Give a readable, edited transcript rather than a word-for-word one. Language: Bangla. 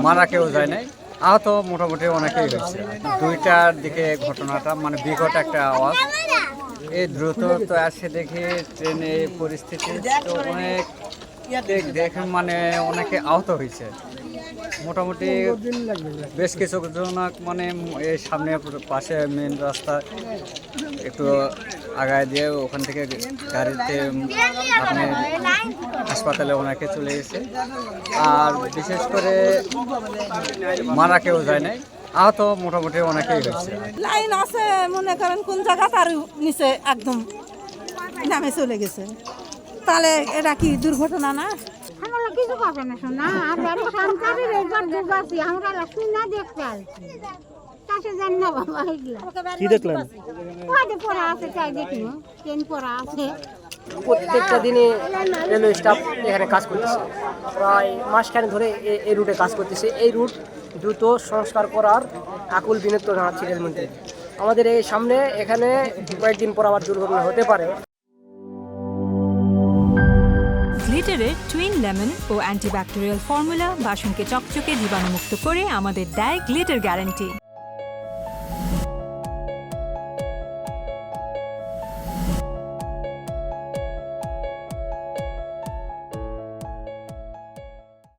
মারা কেউ যায় নাই, আহত মোটামুটি অনেকেই হয়েছে। 2টার দিকে ঘটনাটা, মানে বিকট একটা আওয়াজ। এই দ্রুত তো আসে দেখি ট্রেনের পরিস্থিতি তো অনেক দেখে মানে অনেকে আহত হয়েছে। মোটামুটি বেশ কিছু জন মানে এই সামনে পাশে মেন রাস্তা একটু আগায় দিয়ে ওখান থেকে গাড়িতে আপনি হাসপাতালে ওনাকে চলে গেছে। আর বিশেষ করে মারা কেউ যায় নাই, আহত মোটামুটি অনেকেই হয়েছে। লাইন আছে মনে করেন কোন জায়গা তার নিচে একদম নামে চলে গেছে, তাহলে এটা কি দুর্ঘটনা না? আমরা কিছু পাবে না শোনা, আমরা সরকারি রেজাল্ট দুবাসি, আমরা শুনে দেখতে আসছি। কাছে জানি না বাবা এগুলা কি দেখলেন? কয়টা পড়া আছে তাই দেখিও, ট্রেন পড়া আছে। প্রত্যেকটা দিনে রেলওয়ে স্টাফ এখানে কাজ করতেছে, প্রায় মাসখানেক ধরে এই রুটে কাজ করতেছে। এই রুট দ্রুত সংস্কার করার আকুল বিনতি জানাচ্ছি রেলমন্ত্রী। আমাদের এই সামনে এখানে কয়েকদিন পর আবার দুর্ঘটনা হতে পারে। গ্লিটারের টুইন লেমন ও অ্যান্টিব্যাকটেরিয়াল ফর্মুলা বাসনকে চকচকে জীবাণুমুক্ত করে আমাদের দেয় গ্লিটার গ্যারান্টি।